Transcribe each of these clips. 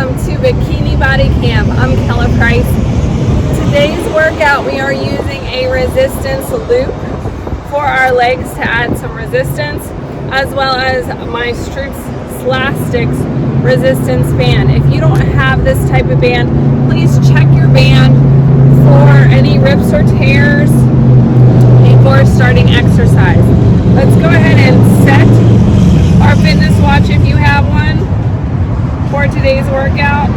welcome to Bikini Body Camp. I'm Kella Price. Today's workout, we are using a resistance loop for our legs to add some resistance, as well as my STROOPS Slastics resistance band. If you don't have this type of band, please check your band for any rips or tears before starting exercise. Let's go ahead and set our fitness watch if you have one for today's workout,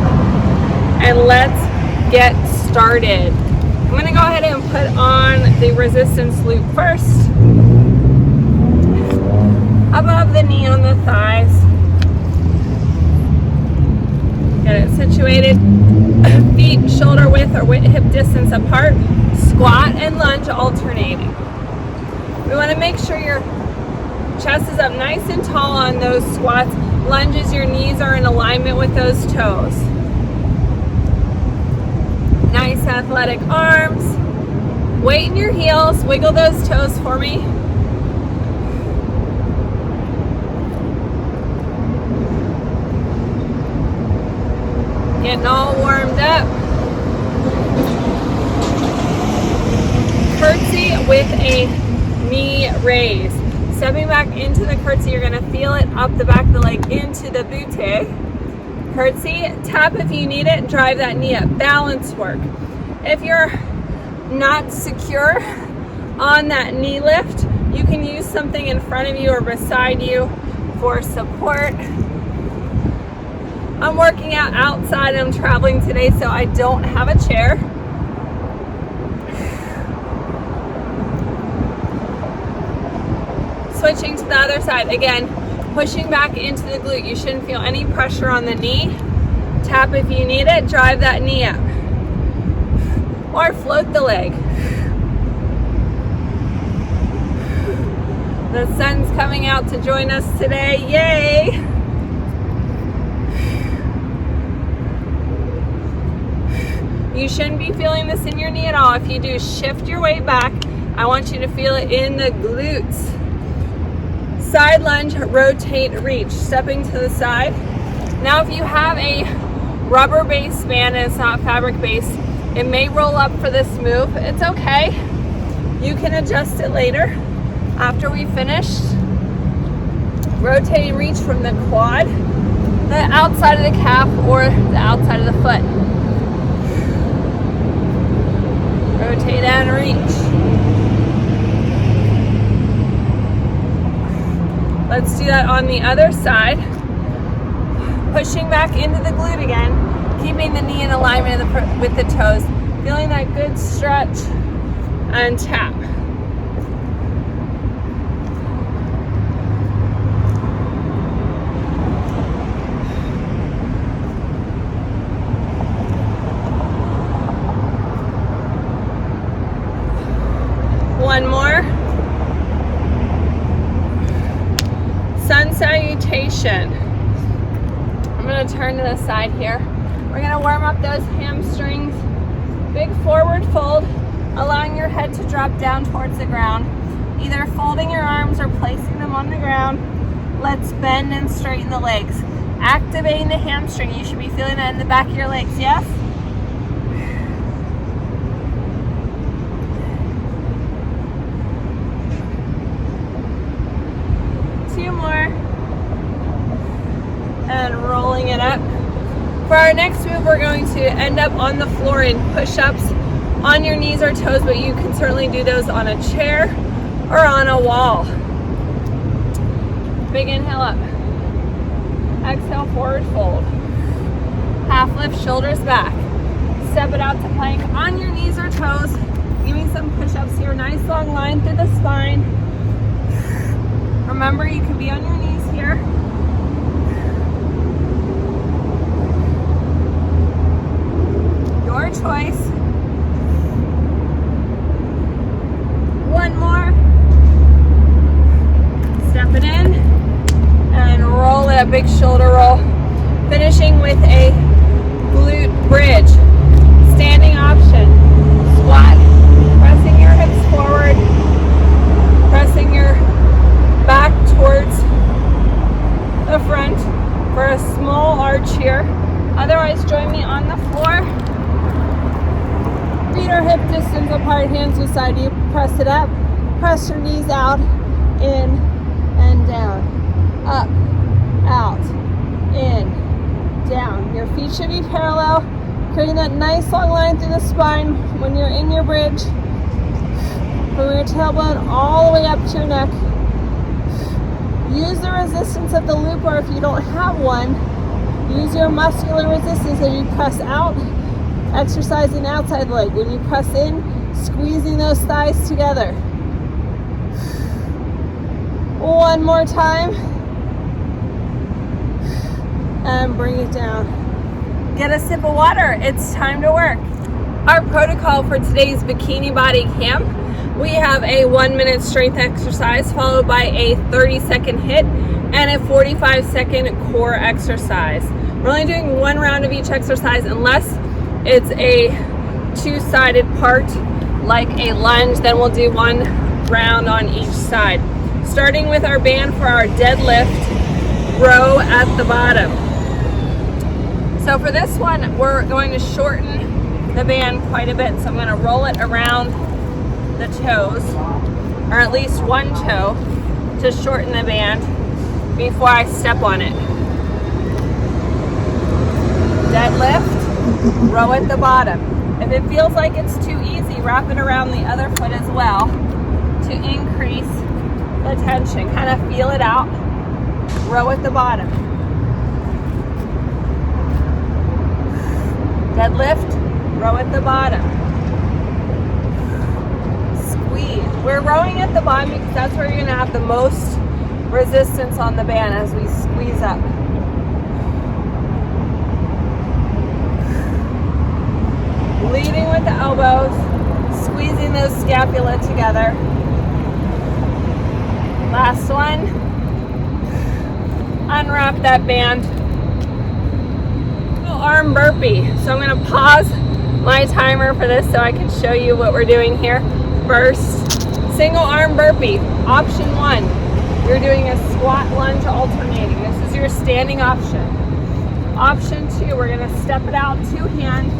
and let's get started. I'm going to go ahead and put on the resistance loop first, above the knee on the thighs. Get it situated, feet shoulder width or hip distance apart, squat and lunge alternating. We want to make sure your chest is up nice and tall on those squats. Lunges, your knees are in alignment with those toes. Nice athletic arms. Weight in your heels. Wiggle those toes for me. Getting all warmed up. Curtsy with a knee raise. Stepping back into the curtsy, you're going to feel it up the back of the leg into the butte. Curtsy, tap if you need it, drive that knee up. Balance work. If you're not secure on that knee lift, you can use something in front of you or beside you for support. I'm working out outside. I'm traveling today, so I don't have a chair. Switching to the other side. Again, pushing back into the glute. You shouldn't feel any pressure on the knee. Tap if you need it. Drive that knee up. Or float the leg. The sun's coming out to join us today. Yay! You shouldn't be feeling this in your knee at all. If you do, shift your weight back. I want you to feel it in the glutes. Side lunge, rotate, reach. Stepping to the side. Now if you have a rubber based band and it's not fabric based, it may roll up for this move. It's okay. You can adjust it later after we finished. Rotate and reach from the quad, the outside of the calf, or the outside of the foot. Rotate and reach. Let's do that on the other side. Pushing back into the glute again, keeping the knee in alignment with the toes. Feeling that good stretch and tap. One more. Sun salutation. I'm going to turn to the side here. We're going to warm up those hamstrings. Big forward fold, allowing your head to drop down towards the ground. Either folding your arms or placing them on the ground. Let's bend and straighten the legs. Activating the hamstring. You should be feeling that in the back of your legs, yes? Two more. And rolling it up. For our next move, we're going to end up on the floor in push-ups on your knees or toes, but you can certainly do those on a chair or on a wall. Big inhale up. Exhale, forward fold. Half lift, shoulders back. Step it out to plank on your knees or toes. Give me some push-ups here. Nice long line through the spine. Remember, you can be on your knees here. Your choice. One more. Step it in and roll it, a big shoulder roll. Finishing with a glute bridge. Standing option. Squat. Pressing your hips forward. Pressing your back towards the front for a small arch here. Otherwise, join me on the floor. Feet are hip distance apart, hands beside you. Press it up. Press your knees out, in and down. Up, out, in, down. Your feet should be parallel, creating that nice long line through the spine when you're in your bridge. From your tailbone all the way up to your neck. Use the resistance of the loop, or if you don't have one, use your muscular resistance as you press out, exercising the outside leg. When you press in, squeezing those thighs together. One more time. And bring it down. Get a sip of water. It's time to work. Our protocol for today's Bikini Body Camp, we have a 1-minute strength exercise followed by a 30-second HIIT and a 45-second core exercise. We're only doing one round of each exercise unless it's a two-sided part like a lunge. Then we'll do one round on each side. Starting with our band for our deadlift row at the bottom. So for this one, we're going to shorten the band quite a bit. So I'm going to roll it around the toes, or at least one toe, to shorten the band before I step on it. Deadlift, row at the bottom. If it feels like it's too easy, wrap it around the other foot as well to increase the tension. Kind of feel it out. Row at the bottom. Deadlift, row at the bottom. Squeeze. We're rowing at the bottom because that's where you're going to have the most resistance on the band as we squeeze up. Leading with the elbows, squeezing those scapula together. Last one. Unwrap that band. Arm burpee. So I'm going to pause my timer for this so I can show you what we're doing here. First, single arm burpee. Option 1, you're doing a squat lunge alternating. This is your standing option. Option 2, we're going to step it out 2-hand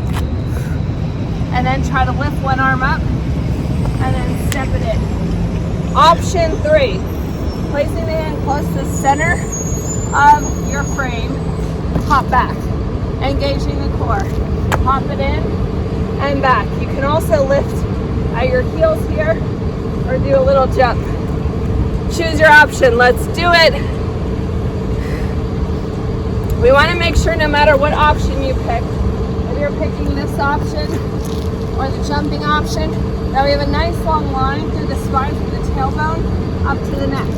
and then try to lift one arm up and then step it in. Option 3, placing the hand close to the center of your frame, hop back, engaging the core. Hop it in and back. You can also lift at your heels here or do a little jump. Choose your option. Let's do it. We want to make sure no matter what option you pick, whether you're picking this option or the jumping option, that we have a nice long line through the spine from the tailbone up to the neck.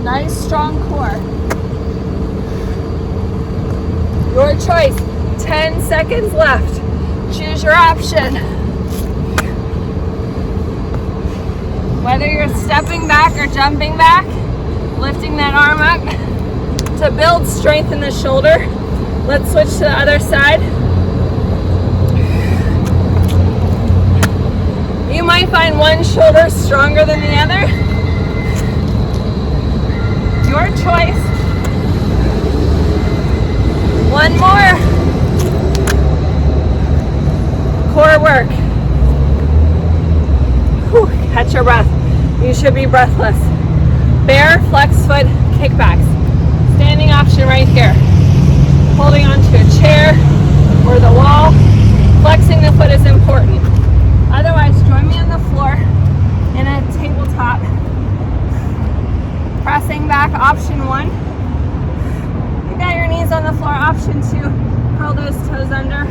Nice strong core. Your choice. 10 seconds left. Choose your option. Whether you're stepping back or jumping back, lifting that arm up to build strength in the shoulder. Let's switch to the other side. You might find one shoulder stronger than the other. Your choice. One more. Core work. Whew, catch your breath. You should be breathless. Bear, flex foot, kickbacks. Standing option right here. Holding onto a chair or the wall. Flexing the foot is important. Otherwise, join me on the floor in a tabletop. Pressing back, option 1. You got your knees on the floor. Option 2, curl those toes under.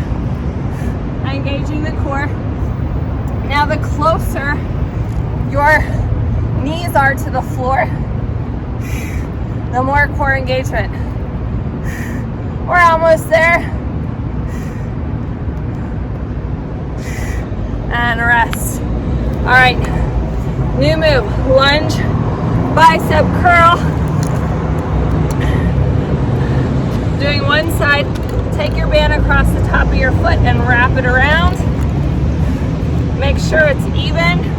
Engaging the core. Now the closer your knees are to the floor, the more core engagement. We're almost there. And rest. All right, new move, lunge, bicep curl. Doing one side, take your band across the top of your foot and wrap it around. Make sure it's even.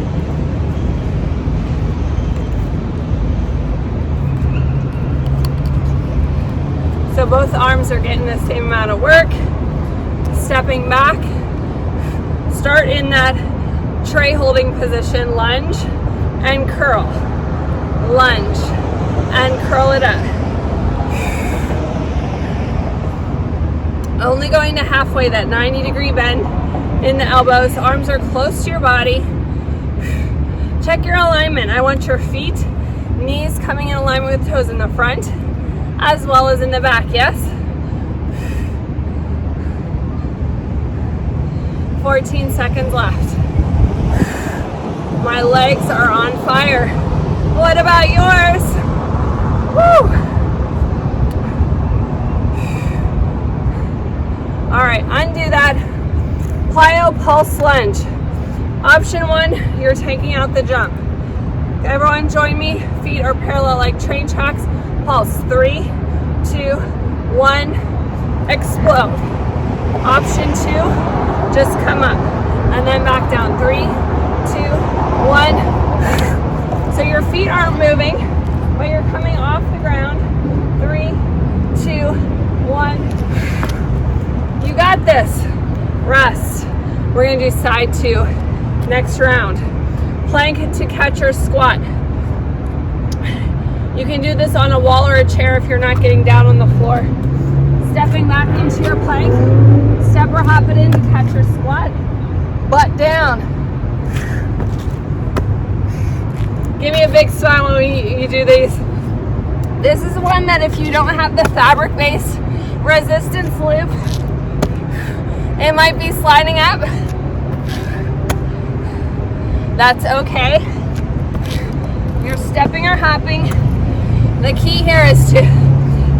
So both arms are getting the same amount of work. Stepping back. Start in that tray holding position, lunge and curl. Lunge and curl it up. Only going to halfway, that 90-degree bend in the elbows. Arms are close to your body. Check your alignment. I want your feet, knees coming in alignment with toes in the front as well as in the back, yes? 14 seconds left. My legs are on fire. What about yours? Woo! All right, undo that. Plyo pulse lunge. Option 1, you're taking out the jump. Everyone join me. Feet are parallel like train tracks. Pulse. 3, 2, 1. Explode. Option 2, just come up and then back down. 3, 2, 1. So your feet aren't moving, but you're coming off the ground. 3, 2, 1. You got this. Rest. We're gonna do side 2 next round. Plank to catcher squat. You can do this on a wall or a chair if you're not getting down on the floor. Stepping back into your plank. Step or hop it into catcher squat. Butt down. Give me a big smile when you do these. This is one that if you don't have the fabric-based resistance loop, it might be sliding up. That's okay. You're stepping or hopping. The key here is to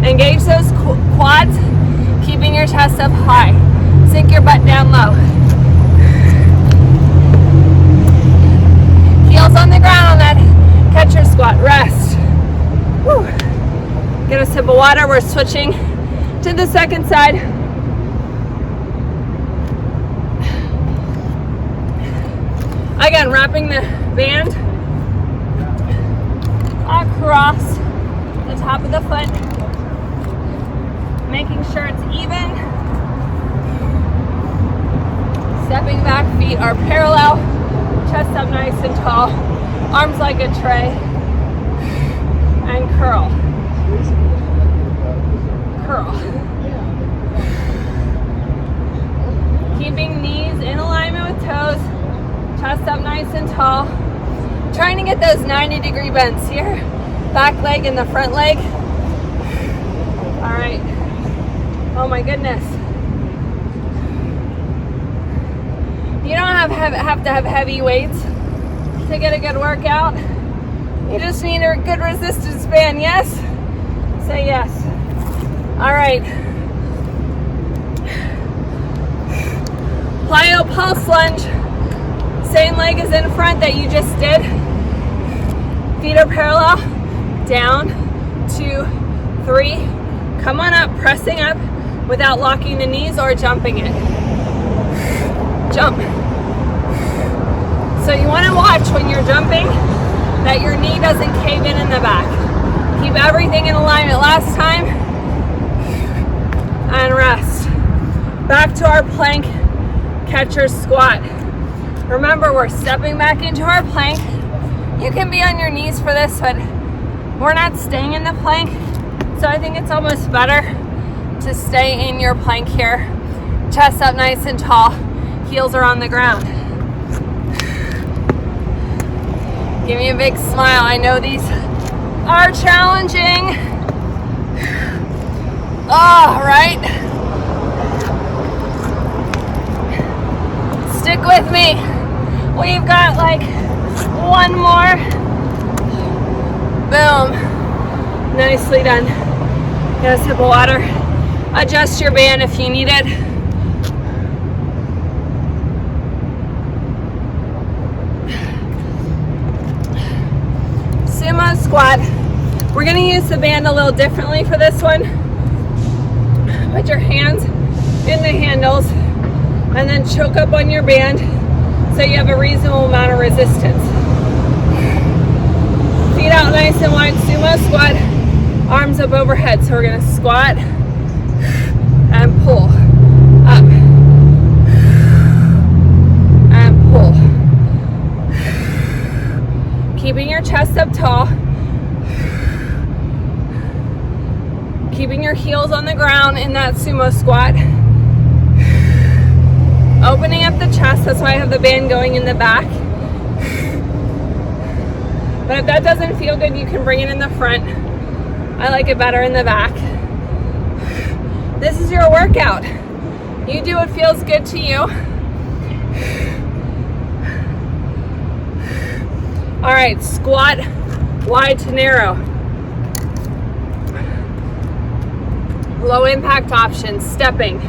engage those quads, keeping your chest up high. Sink your butt down low. Heels on the ground on that catcher squat. Rest. Whew. Get a sip of water. We're switching to the second side. Again, wrapping the band across the top of the foot, making sure it's even. Stepping back, feet are parallel, chest up nice and tall, arms like a tray, and curl. Curl. Keeping knees in alignment with toes, chest up nice and tall. Trying to get those 90-degree bends here. Back leg and the front leg. All right. Oh my goodness. You don't have to have heavy weights to get a good workout. You just need a good resistance band, yes? Say yes. All right. Plyo pulse lunge. Same leg is in front that you just did. Feet are parallel. Down, 2, 3. Come on up, pressing up without locking the knees or jumping it. Jump. So you want to watch when you're jumping that your knee doesn't cave in the back. Keep everything in alignment last time. And rest. Back to our plank catcher squat. Remember, we're stepping back into our plank. You can be on your knees for this, but we're not staying in the plank. So I think it's almost better to stay in your plank here. Chest up nice and tall. Heels are on the ground. Give me a big smile. I know these are challenging. All right. Stick with me. We've got like one more. Boom. Nicely done. Get a sip of water. Adjust your band if you need it. Sumo squat. We're going to use the band a little differently for this one. Put your hands in the handles and then choke up on your band so you have a reasonable amount of resistance. Feet out nice and wide, sumo squat, arms up overhead. So we're gonna squat, and pull, up, and pull. Keeping your chest up tall. Keeping your heels on the ground in that sumo squat. Opening up the chest, that's why I have the band going in the back. But if that doesn't feel good, you can bring it in the front. I like it better in the back. This is your workout. You do what feels good to you. All right, squat wide to narrow. Low impact option, stepping.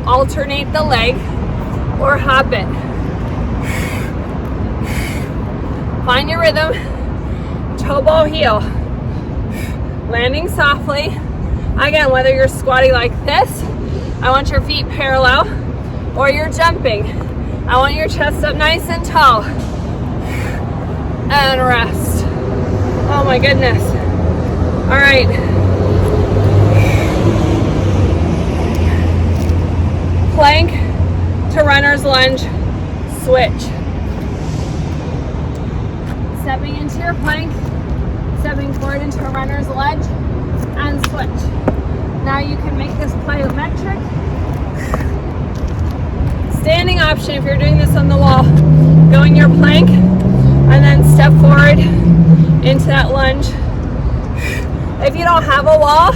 Alternate the leg or hop it. Find your rhythm. Toe ball heel. Landing softly. Again, whether you're squatting like this, I want your feet parallel, or you're jumping. I want your chest up nice and tall. And rest. Oh my goodness. All right. Plank to runner's lunge, switch. Stepping into your plank, stepping forward into a runner's lunge, and switch. Now you can make this plyometric. Standing option if you're doing this on the wall. Go in your plank and then step forward into that lunge. If you don't have a wall,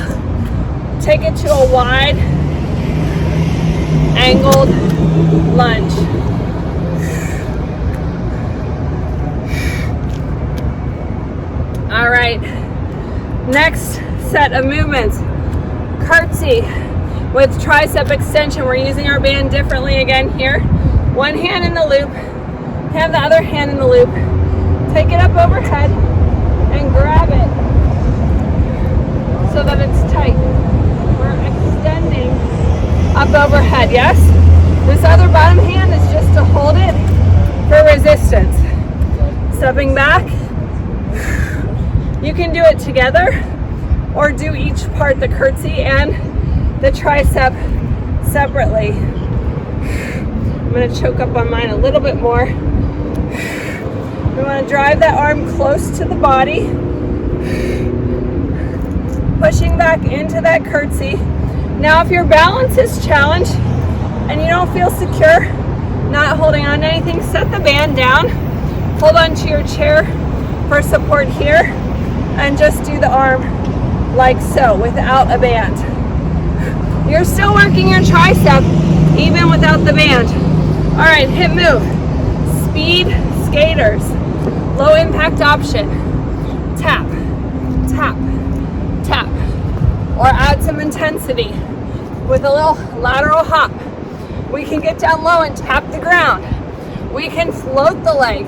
take it to a wide angled lunge. All right, next set of movements. Curtsy with tricep extension. We're using our band differently again here. One hand in the loop, have the other hand in the loop. Take it up overhead and grab it so that it's tight. We're extending up overhead, yes? This other bottom hand is just to hold it for resistance. Stepping back. You can do it together or do each part, the curtsy and the tricep, separately. I'm gonna choke up on mine a little bit more. We wanna drive that arm close to the body. Pushing back into that curtsy. Now if your balance is challenged and you don't feel secure, not holding on to anything, set the band down. Hold on to your chair for support here and just do the arm like so without a band. You're still working your tricep even without the band. All right, hip move. Speed skaters. Low impact option. Tap, tap, tap. Or add some intensity with a little lateral hop. We can get down low and tap the ground. We can float the leg,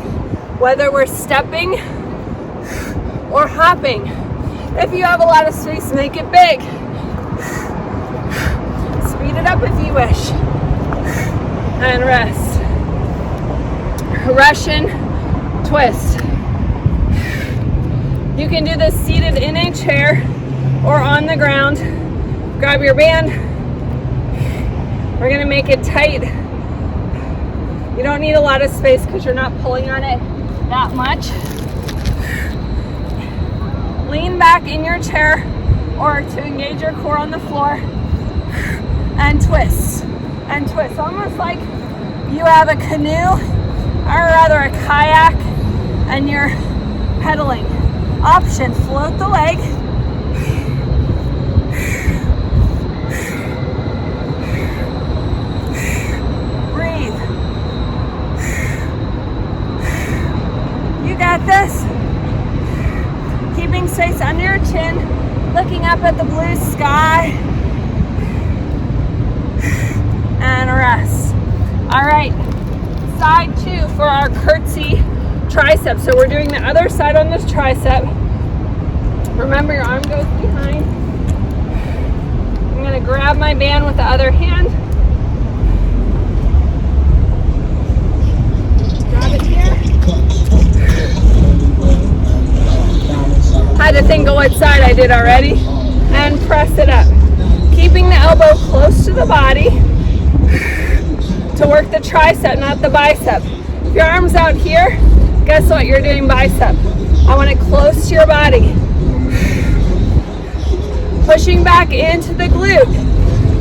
whether we're stepping or hopping. If you have a lot of space, make it big. Speed it up if you wish. And rest. Russian twist. You can do this seated in a chair or on the ground. Grab your band. We're gonna make it tight. You don't need a lot of space because you're not pulling on it that much. Lean back in your chair or to engage your core on the floor and twist and twist. Almost like you have a canoe or rather a kayak and you're pedaling. Option, float the leg. Breathe. You got this. Keeping space under your chin, looking up at the blue sky, and rest. All right, side two for our curtsy tricep. So we're doing the other side on this tricep. Remember, your arm goes behind. I'm gonna grab my band with the other hand. Grab it here. Had to think of what side I did already. And press it up. Keeping the elbow close to the body to work the tricep, not the bicep. If your arm's out here, guess what? You're doing bicep. I want it close to your body. Pushing back into the glute.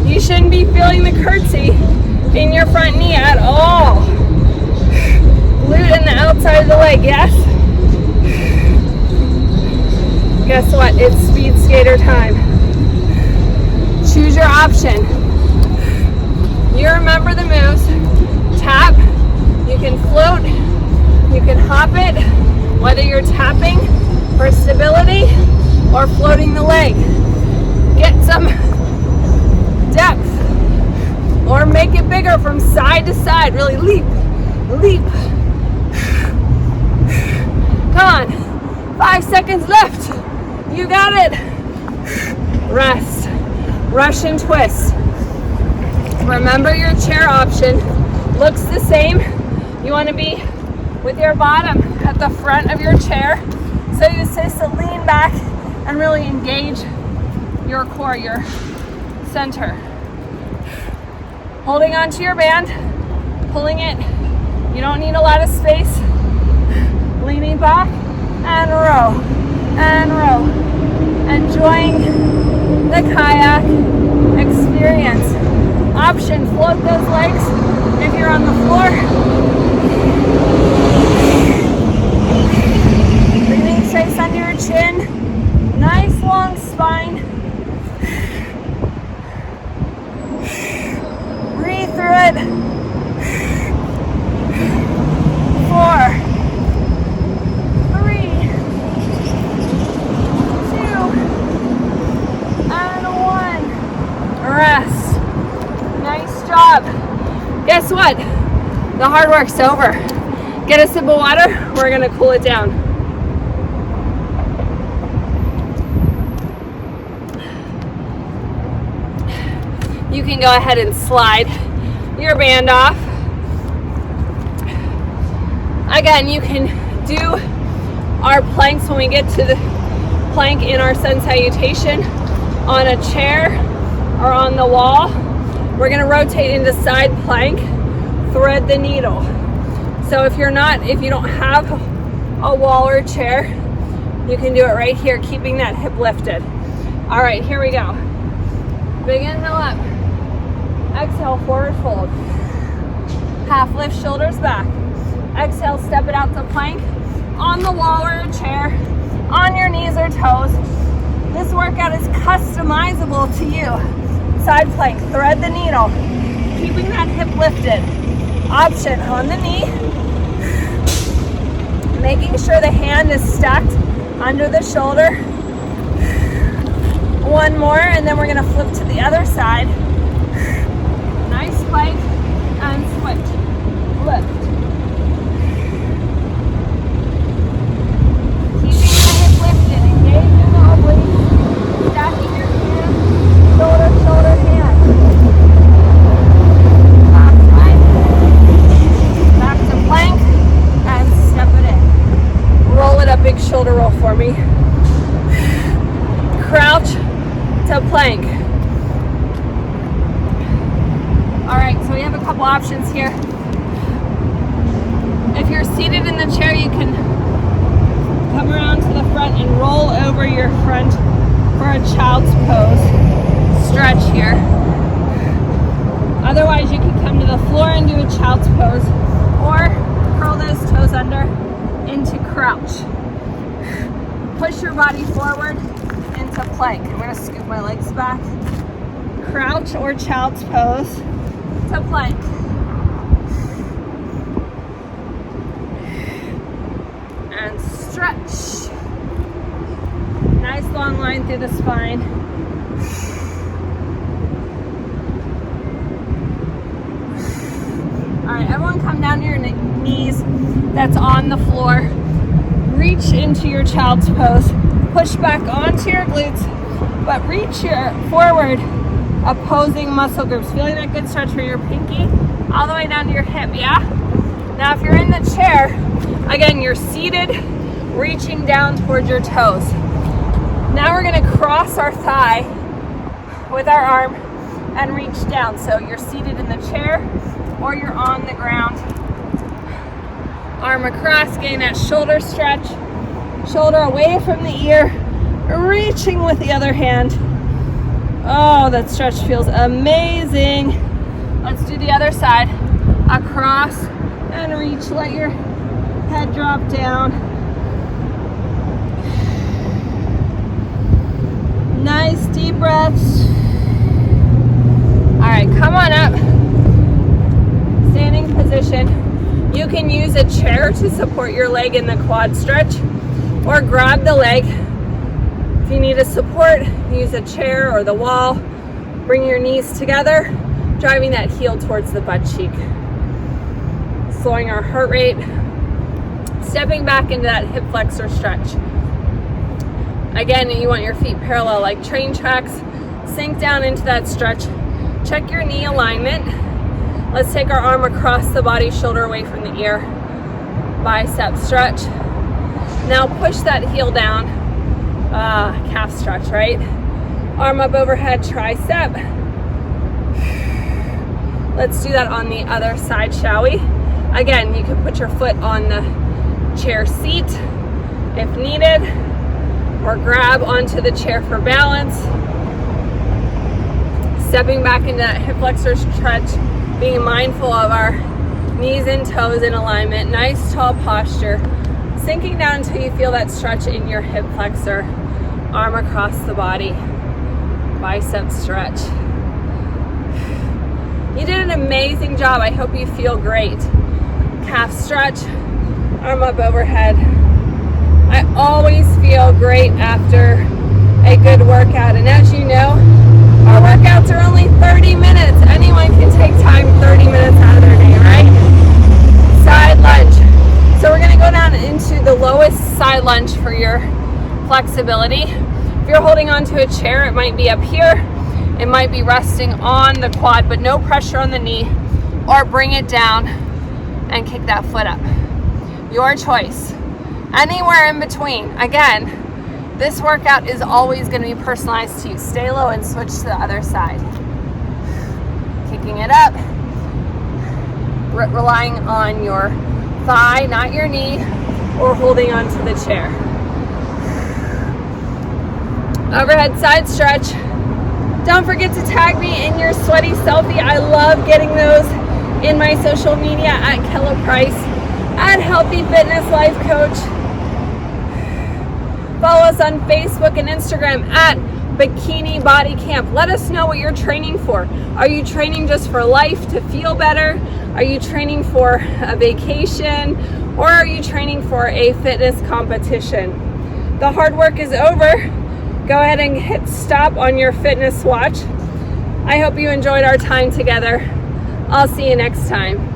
You shouldn't be feeling the curtsy in your front knee at all. Glute and the outside of the leg, yes? Guess what? It's speed skater time. Choose your option. You remember the moves. Tap. You can float. You can hop it. Whether you're tapping for stability or floating the leg. Get some depth. Or make it bigger from side to side. Really leap. Leap. Come on. 5 seconds left. You got it. Rest. Russian twist. Remember your chair option looks the same. You want to be with your bottom at the front of your chair. So you assist to lean back and really engage your core, your center. Holding onto your band, pulling it. You don't need a lot of space. Leaning back and row and row. Enjoying the kayak experience. Option, float those legs if you're on the floor. Breathing space under your chin. Nice long spine. Breathe through it. 4, 3, 2, and 1. Rest. Nice job. Guess what? The hard work's over. Get a sip of water. We're gonna cool it down. You can go ahead and slide your band off. Again, you can do our planks when we get to the plank in our sun salutation on a chair or on the wall. We're going to rotate into side plank, thread the needle. So if you don't have a wall or a chair, you can do it right here, keeping that hip lifted. All right, here we go. Big inhale up. Exhale, forward fold. Half lift, shoulders back. Exhale, step it out to plank, on the wall or a chair, on your knees or toes. This workout is customizable to you. Side plank, thread the needle, keeping that hip lifted. Option on the knee, making sure the hand is stacked under the shoulder. One more, and then we're gonna flip to the other side. Nice plank, and switch, lift. Keeping the hip lifted, engage in the obliques, stacking your hands, shoulder, shoulder, hand. Back to plank, and step it in. Roll it up, big shoulder roll for me. Crouch to plank. All right, so we have a couple options here. If you're seated in the chair, you can come around to the front and roll over your front for a child's pose. Stretch here. Otherwise, you can come to the floor and do a child's pose, or curl those toes under into crouch. Push your body forward into plank. I'm going to scoop my legs back. Crouch or child's pose to plank. And stretch. Nice long line through the spine. All right, everyone come down to your knees. That's on the floor. Reach into your child's pose. Push back onto your glutes, but reach your forward opposing muscle groups. Feeling that good stretch for your pinky all the way down to your hip, yeah? Now if you're in the chair, again, you're seated, reaching down towards your toes. Now we're gonna cross our thigh with our arm and reach down. So you're seated in the chair or you're on the ground. Arm across, getting that shoulder stretch. Shoulder away from the ear, reaching with the other hand. Oh, that stretch feels amazing. Let's do the other side. Across and reach, let your head drop down. Nice deep breaths. All right, come on up. Standing position. You can use a chair to support your leg in the quad stretch, or grab the leg. If you need a support, use a chair or the wall. Bring your knees together, driving that heel towards the butt cheek. Slowing our heart rate. Stepping back into that hip flexor stretch. Again, you want your feet parallel like train tracks. Sink down into that stretch. Check your knee alignment. Let's take our arm across the body, shoulder away from the ear. Bicep stretch. Now push that heel down. Calf stretch, right? Arm up overhead, tricep. Let's do that on the other side, shall we? Again, you can put your foot on the chair seat if needed, or grab onto the chair for balance. Stepping back into that hip flexor stretch, being mindful of our knees and toes in alignment. Nice tall posture. Sinking down until you feel that stretch in your hip flexor. Arm across the body. Bicep stretch. You did an amazing job. I hope you feel great. Calf stretch. Arm up overhead. I always feel great after a good workout. And as you know, our workouts are only 30 minutes. Anyone can take time 30 minutes out of their day, right? Side lunge. So we're gonna go down into the lowest side lunge for your flexibility. If you're holding onto a chair, it might be up here. It might be resting on the quad, but no pressure on the knee, or bring it down and kick that foot up. Your choice. Anywhere in between. Again, this workout is always going to be personalized to you. Stay low and switch to the other side. Kicking it up. Relying on your thigh, not your knee, or holding onto the chair. Overhead side stretch. Don't forget to tag me in your sweaty selfie. I love getting those in my social media at Kella Price, at Healthy Fitness Life Coach. Follow us on Facebook and Instagram at Bikini Body Camp. Let us know what you're training for. Are you training just for life to feel better? Are you training for a vacation? Or are you training for a fitness competition? The hard work is over. Go ahead and hit stop on your fitness watch. I hope you enjoyed our time together. I'll see you next time.